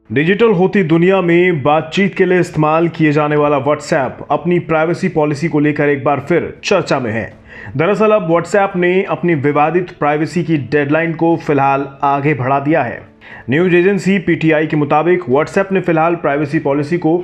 Digital होती दुनिया में बातचीत के लिए इस्तेमाल किए जाने वाला व्हाट्सएप अपनी प्राइवेसी पॉलिसी को लेकर एक बार फिर चर्चा में है। दरअसल अब व्हाट्सएप ने अपनी विवादित प्राइवेसी की डेडलाइन को फिलहाल आगे बढ़ा दिया है। न्यूज एजेंसी पीटीआई के मुताबिक व्हाट्सएप ने फिलहाल प्राइवेसी पॉलिसी को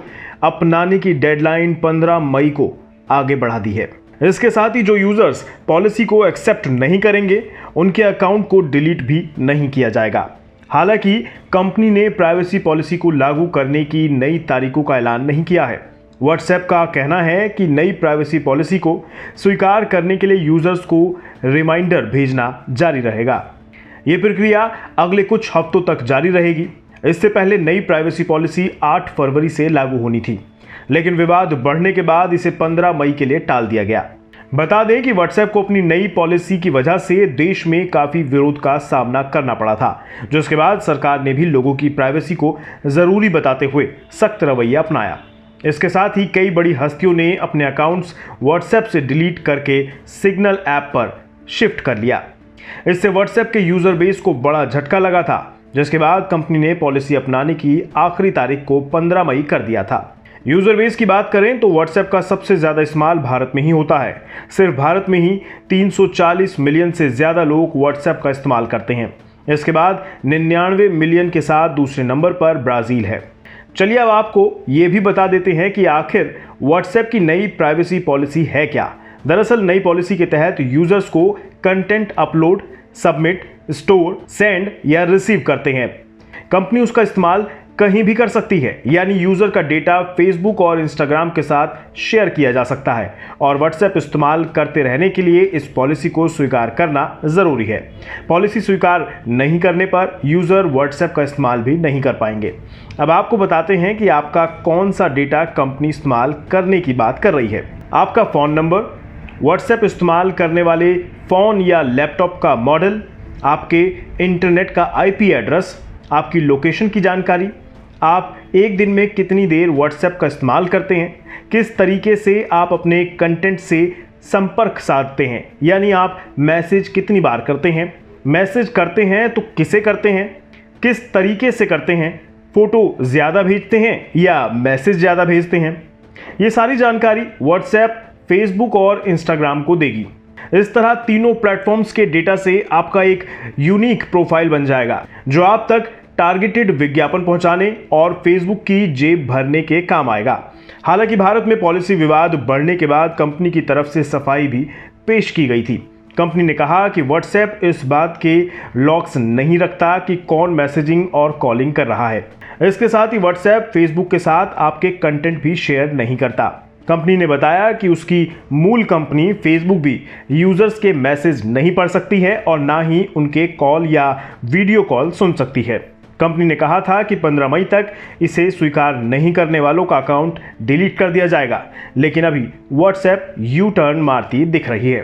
अपनाने की डेडलाइन 15 मई को आगे बढ़ा दी है। इसके साथ ही जो यूजर्स पॉलिसी को एक्सेप्ट नहीं करेंगे उनके अकाउंट को डिलीट भी नहीं किया जाएगा। हालांकि कंपनी ने प्राइवेसी पॉलिसी को लागू करने की नई तारीखों का ऐलान नहीं किया है। व्हाट्सएप का कहना है कि नई प्राइवेसी पॉलिसी को स्वीकार करने के लिए यूजर्स को रिमाइंडर भेजना जारी रहेगा। ये प्रक्रिया अगले कुछ हफ्तों तक जारी रहेगी। इससे पहले नई प्राइवेसी पॉलिसी 8 फरवरी से लागू होनी थी, लेकिन विवाद बढ़ने के बाद इसे 15 मई के लिए टाल दिया गया। बता दें कि व्हाट्सएप को अपनी नई पॉलिसी की वजह से देश में काफी विरोध का सामना करना पड़ा था, जिसके बाद सरकार ने भी लोगों की प्राइवेसी को जरूरी बताते हुए सख्त रवैया अपनाया। इसके साथ ही कई बड़ी हस्तियों ने अपने अकाउंट्स व्हाट्सएप से डिलीट करके सिग्नल ऐप पर शिफ्ट कर लिया। इससे व्हाट्सएप के यूजर बेस को बड़ा झटका लगा था, जिसके बाद कंपनी ने पॉलिसी अपनाने की आखिरी तारीख को 15 मई कर दिया था। यूजर बेस की बात करें तो व्हाट्सएप का सबसे ज्यादा इस्तेमाल भारत में ही होता है। सिर्फ भारत में ही 340 मिलियन से ज्यादा लोग व्हाट्सएप का इस्तेमाल करते हैं। इसके बाद 99 मिलियन के साथ दूसरे नंबर पर ब्राजील है। चलिए अब आपको ये भी बता देते हैं कि आखिर व्हाट्सएप की नई प्राइवेसी पॉलिसी है क्या। दरअसल नई पॉलिसी के तहत यूजर्स को content upload, submit, store, send या रिसीव करते हैं कंपनी उसका इस्तेमाल कहीं भी कर सकती है। यानी यूजर का डेटा फेसबुक और इंस्टाग्राम के साथ शेयर किया जा सकता है और व्हाट्सएप इस्तेमाल करते रहने के लिए इस पॉलिसी को स्वीकार करना जरूरी है। पॉलिसी स्वीकार नहीं करने पर यूजर व्हाट्सएप का इस्तेमाल भी नहीं कर पाएंगे। अब आपको बताते हैं कि आपका कौन सा डेटा कंपनी इस्तेमाल करने की बात कर रही है। आपका फोन नंबर, व्हाट्सएप इस्तेमाल करने वाले फोन या लैपटॉप का मॉडल, आपके इंटरनेट का IP एड्रेस, आपकी लोकेशन की जानकारी, आप एक दिन में कितनी देर व्हाट्सएप का इस्तेमाल करते हैं, किस तरीके से आप अपने कंटेंट से संपर्क साधते हैं, यानी आप मैसेज कितनी बार करते हैं, मैसेज करते हैं तो किसे करते हैं, किस तरीके से करते हैं, फोटो ज़्यादा भेजते हैं या मैसेज ज़्यादा भेजते हैं। ये सारी जानकारी व्हाट्सएप, फेसबुक और इंस्टाग्राम को देगी। इस तरह तीनों प्लेटफॉर्म्स के डेटा से आपका एक यूनिक प्रोफाइल बन जाएगा, जो आप तक टारगेटेड विज्ञापन पहुंचाने और फेसबुक की जेब भरने के काम आएगा। हालांकि भारत में पॉलिसी विवाद बढ़ने के बाद कंपनी की तरफ से सफाई भी पेश की गई थी। कंपनी ने कहा कि व्हाट्सएप इस बात के लॉक्स नहीं रखता कि कौन मैसेजिंग और कॉलिंग कर रहा है। इसके साथ ही व्हाट्सएप फेसबुक के साथ आपके कंटेंट भी शेयर नहीं करता। कंपनी ने बताया कि उसकी मूल कंपनी फेसबुक भी यूजर्स के मैसेज नहीं पढ़ सकती है और ना ही उनके कॉल या वीडियो कॉल सुन सकती है। कंपनी ने कहा था कि 15 मई तक इसे स्वीकार नहीं करने वालों का अकाउंट डिलीट कर दिया जाएगा, लेकिन अभी व्हाट्सएप यू टर्न मारती दिख रही है।